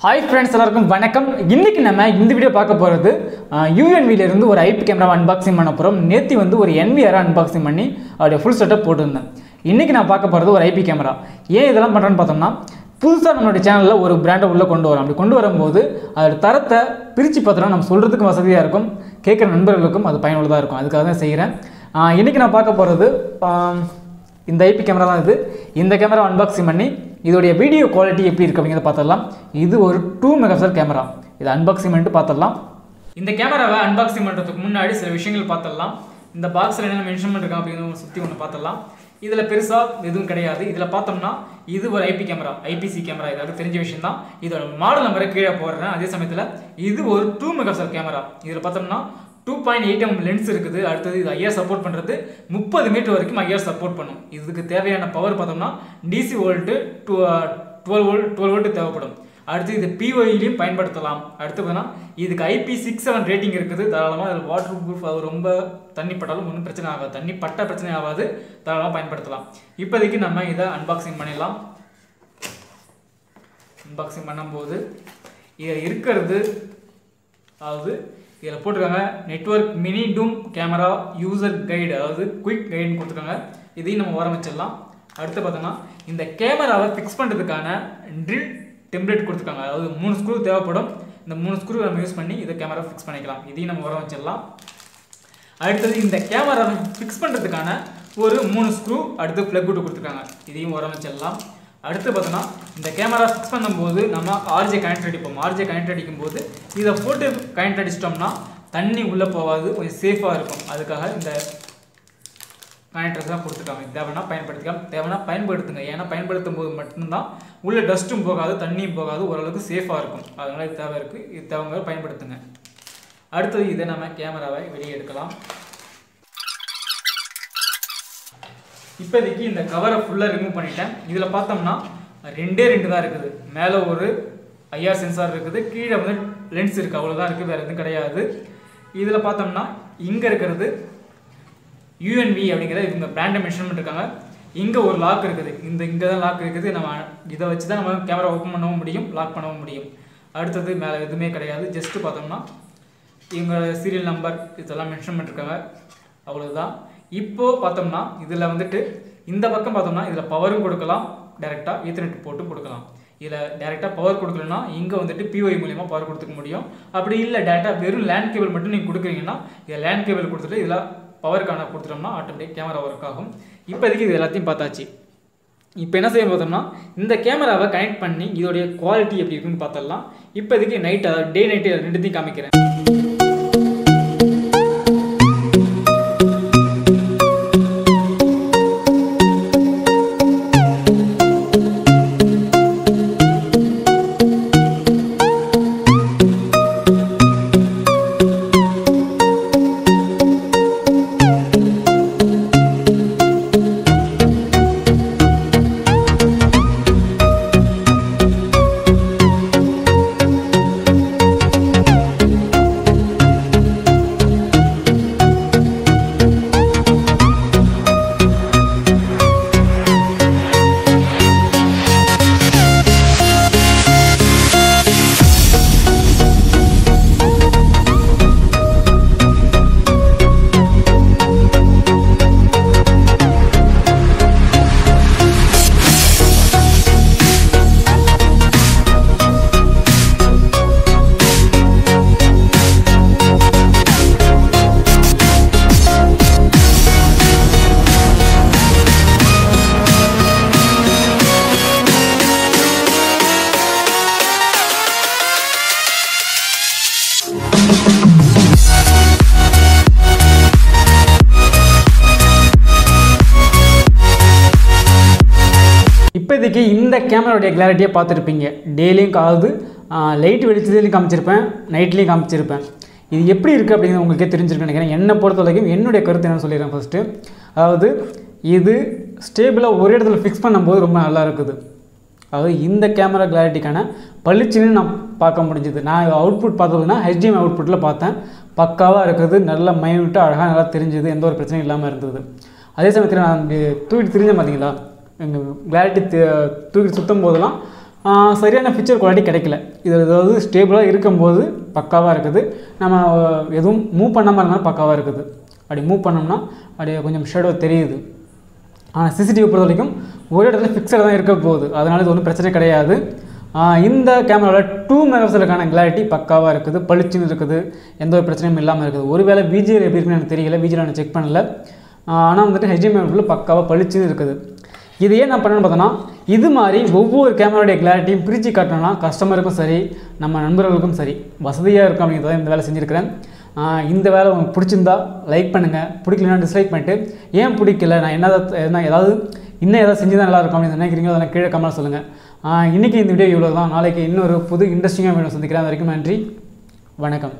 Hi friends, எல்லாருக்கும் வணக்கம். இன்னைக்கு நம்ம இந்த வீடியோ பார்க்க போறது UNV ல இருந்து ஒரு IP கேமரா அன்பாக்சிங் பண்ண போறோம். நேத்தி வந்து ஒரு NVR அன்பாக்சிங் பண்ணி அதோட ஃபுல் செட்டப் போட்டுருந்தேன். இன்னைக்கு நான் பார்க்க போறது ஒரு IP கேமரா. ஏன் இதெல்லாம் பண்றேன்னு பார்த்தோம்னா புதுசா நம்மளோட சேனல்ல ஒரு பிராண்டை உள்ள கொண்டு வரோம். அப்படி கொண்டு வரும்போது அதோட தரத்தை பிரிச்சு பார்த்தா நம்ம சொல்றதுக்கு வசதியா இருக்கும். கேட்குற நண்பர்களுக்கும் அது பயனுள்ளதா இருக்கும். அதுக்காக தான் செய்றேன். இன்னைக்கு நான் பார்க்க போறது இந்த IP கேமரா தான் இது. இந்த கேமரா அன்பாக்சிங் பண்ணி இதோடைய வீடியோ குவாலிட்டி எப்படி இருக்கு அப்படிங்கறத பார்த்தறலாம். இது ஒரு 2 மெகாபிக்சல் கேமரா. இத அன்பாக்சிங் பண்ணிட்டு பார்த்தறலாம். இந்த கேமராவை அன்பாக்சிங் பண்றதுக்கு முன்னாடி சில விஷயங்கள் பார்த்தறலாம். இந்த பாக்ஸ்ல என்ன மென்ஷன் பண்ணிருக்காங்க அப்படிங்கறத சுத்தி ஒன்னு பார்த்தறலாம். இதுல பெருசா எதுவும் கிடையாது. இதுல பார்த்தோம்னா இது ஒரு IP கேமரா, IPC கேமரா. இது தெரிஞ்ச விஷயம் தான். இதோட மாடல் நம்பரை கீழே போடுறேன். அதே சமயத்துல இது ஒரு 2 மெகாபிக்சல் கேமரா. இதுல பார்த்தோம்னா 2.8 mm லென்ஸ் இருக்குது. அடுத்தது இது IR சப்போர்ட் பண்றது 30 மீட்டர் வரைக்கும் IR சப்போர்ட் பண்ணும். இதுக்கு தேவையான பவர் பார்த்தோம்னா DC வோல்ட் 12 வோல்ட் தேவைப்படும். அடுத்து இது POE-லையும் பயன்படுத்தலாம். அடுத்து பார்த்தா இதுக்கு IP67 ரேட்டிங் இருக்குது. தாராளமாக இதில் வாட்டர் ப்ரூஃப், அது ரொம்ப தண்ணி பட்டாலும் ஒன்றும் பிரச்சனை ஆகாது. தண்ணி பட்ட பிரச்சனை ஆகாது. தாராளமாக பயன்படுத்தலாம். இப்போதைக்கு நம்ம இதை அன்பாக்சிங் பண்ணிடலாம். அன்பாக்சிங் பண்ணும்போது இதில் இருக்கிறது, அதாவது இதில் போட்டிருக்காங்க நெட்வொர்க் மினி டூம் கேமரா யூசர் கைடு, அதாவது குயிக் கைடுன்னு கொடுத்துருக்காங்க. இதையும் நம்ம ஓரம் வச்சிடலாம். அடுத்து பார்த்தோம்னா இந்த கேமராவை ஃபிக்ஸ் பண்ணுறதுக்கான ட்ரில் டெம்ப்ளேட் கொடுத்துருக்காங்க. அதாவது 3 ஸ்க்ரூ தேவைப்படும். இந்த 3 ஸ்க்ரூ நம்ம யூஸ் பண்ணி இதை கேமரா ஃபிக்ஸ் பண்ணிக்கலாம். இதையும் நம்ம ஓரம் வச்சிடலாம். அடுத்தது இந்த கேமராவை ஃபிக்ஸ் பண்ணுறதுக்கான ஒரு 3 ஸ்க்ரூ, அடுத்து ப்ளக் விட்டு கொடுத்துருக்காங்க. இதையும் ஓரம் வச்சிடலாம். அடுத்து பார்த்தோம்னா இந்த கேமரா ஃபிக்ஸ் பண்ணும்போது நம்ம RJ கனெக்ட் அடிப்போம். RJ கனெக்ட் அடிக்கும் போது இதை போட்டு கனெக்ட் அடிச்சிட்டோம்னா தண்ணி உள்ளே போகாது, கொஞ்சம் சேஃபாக இருக்கும். அதுக்காக இந்த கனெக்டர்ஸ் தான் கொடுத்துருக்காங்க. தேவைன்னா பயன்படுத்திக்கலாம், தேவைன்னா பயன்படுத்துங்க. ஏன்னா பயன்படுத்தும் போது மட்டும்தான் உள்ள டஸ்ட்டும் போகாது, தண்ணியும் போகாது, ஓரளவுக்கு சேஃபாக இருக்கும். அதனால இது தேவை இருக்குது. இது தேவைங்க பயன்படுத்துங்க. அடுத்தது இதை நம்ம கேமராவை வெளியே எடுக்கலாம். இப்போதைக்கு இந்த கவரை ஃபுல்லாக ரிமூவ் பண்ணிட்டேன். இதில் பார்த்தோம்னா 2 தான் இருக்குது. மேலே ஒரு IR சென்சார் இருக்குது, கீழே வந்து லென்ஸ் இருக்குது. அவ்வளோதான் இருக்குது, வேறு எதுவும் கிடையாது. இதில் பார்த்தோம்னா இங்கே இருக்கிறது UNV அப்படிங்கிற இவங்க பிராண்டை மென்ஷன் பண்ணிருக்காங்க. இங்கே ஒரு லாக் இருக்குது. இங்கே தான் லாக் இருக்குது. நம்ம இதை வச்சு தான் நம்ம கேமரா ஓப்பன் பண்ணவும் முடியும், லாக் பண்ணவும் முடியும். அடுத்தது மேலே எதுவுமே கிடையாது. ஜஸ்ட்டு பார்த்தோம்னா இவங்க சீரியல் நம்பர் இதெல்லாம் மென்ஷன் பண்ணிருக்காங்க. அவ்வளோதான். இப்போது பார்த்தோம்னா இதில் வந்துட்டு இந்த பக்கம் பார்த்தோம்னா இதில் பவரும் கொடுக்கலாம், டேரெக்டாக ஈத்தர்நெட் போட்டும் கொடுக்கலாம். இதில் டேரெக்டாக பவர் கொடுக்கலன்னா இங்கே வந்துட்டு POE மூலிமா பவர் கொடுத்துக்க முடியும். அப்படி இல்லை டேரெக்டாக வெறும் லேண்ட் கேபிள் மட்டும் நீங்கள் கொடுக்குறீங்கன்னா இதில் லேண்ட் கேபிள் கொடுத்துட்டு இதில் பவருக்கான கொடுத்துட்டோம்னா ஆட்டோமேட்டிக் கேமரா ஒர்க் ஆகும். இப்போதைக்கு இது எல்லாத்தையும் பார்த்தாச்சு. இப்போ என்ன செய்ய பார்த்தோம்னா இந்த கேமராவை கனெக்ட் பண்ணி இதோடைய குவாலிட்டி எப்படி இருக்குன்னு பார்த்தரலாம். இப்போதைக்கு நைட், அதாவது டே நைட்டு ரெண்டுத்தையும் காமிக்கிறேன். இப்போதைக்கு இந்த கேமராவுடைய கிளாரிட்டியை பார்த்துருப்பீங்க. டேலையும் காது லைட் வெளிச்சத்துலையும் காமிச்சிருப்பேன், நைட்லேயும் காமிச்சிருப்பேன். இது எப்படி இருக்குது அப்படிங்கிறது உங்களுக்கே தெரிஞ்சிருக்குன்னு நினைக்கிறேன். என்னை பொறுத்த வரைக்கும் என்னுடைய கருத்து என்ன சொல்லிடுறேன் ஃபஸ்ட்டு. அதாவது இது ஸ்டேபிளாக ஒரு இடத்துல ஃபிக்ஸ் பண்ணும்போது ரொம்ப நல்லா இருக்குது. அதாவது இந்த கேமரா கிளாரிட்டிக்கான பளிச்சுன்னு நான் பார்க்க முடிஞ்சுது. நான் அவுட்புட் பார்த்ததுன்னா HDMI அவுட்புட்டில் பார்த்தேன். பக்காவாக இருக்குது, நல்ல மைனூட்டாக அழகாக நல்லா தெரிஞ்சுது, எந்த ஒரு பிரச்சனையும் இல்லாமல் இருந்தது. அதே சமயத்தில் நான் தூக்கிட்டு தெரிஞ்சேன் பார்த்தீங்களா, எங்கள் கிளாரிட்டி தூக்கி சுற்றும் போதெல்லாம் சரியான பிக்சர் குவாலிட்டி கிடைக்கல. இது அதாவது ஸ்டேபிளாக இருக்கும்போது பக்காவாக இருக்குது. நம்ம எதுவும் மூவ் பண்ணாமல் இருந்தாலும் பக்காவாக இருக்குது. அப்படி மூவ் பண்ணோம்னா அப்படியே கொஞ்சம் ஷேடோ தெரியுது. ஆனால் சிசிடிவி பொறுத்த வரைக்கும் ஒரு இடத்துல ஃபிக்ஸடாக தான் இருக்க போகுது. அதனால் இது ஒன்றும் பிரச்சனை கிடையாது. இந்த கேமராவில் 2 மெகாபிக்சலுக்கான கிளாரிட்டி பக்காவாக இருக்குது, பளிச்சுன்னு இருக்குது, எந்த ஒரு பிரச்சனையும் இல்லாமல் இருக்குது. ஒருவேளை விஜிஎல் எப்படி இருக்குன்னு எனக்கு தெரியல, விஜிஎல் நான் செக் பண்ணல. ஆனால் வந்துட்டு HDMI பக்காவாக பளிச்சுன்னு இருக்குது. இது ஏன் நான் பண்ணேன்னு பார்த்தோன்னா, இது மாதிரி ஒவ்வொரு கேமராவுடைய கிளாரிட்டியும் பிரித்து காட்டணும்னா கஸ்டமருக்கும் சரி நம்ம நண்பர்களுக்கும் சரி வசதியாக இருக்கும் அப்படிங்கிறத இந்த வேலை செஞ்சுருக்கிறேன். இந்த வேலை உங்களுக்கு பிடிச்சிருந்தா லைக் பண்ணுங்கள், பிடிக்கலன்னா டிஸ்லைக் பண்ணிவிட்டு ஏன் பிடிக்கல, நான் ஏதாவது செஞ்சு தான் நல்லாயிருக்கும் அப்படின்னு நினைக்கிறீங்களோ அதெல்லாம் கீழே கமெண்ட் சொல்லுங்கள். இன்றைக்கி இந்த வீடியோ இவ்வளோ தான். நாளைக்கு இன்னொரு புது இன்ட்ரெஸ்டிங்காக வீடியோ சந்திக்கிறேன். அது வரைக்கும் நன்றி, வணக்கம்.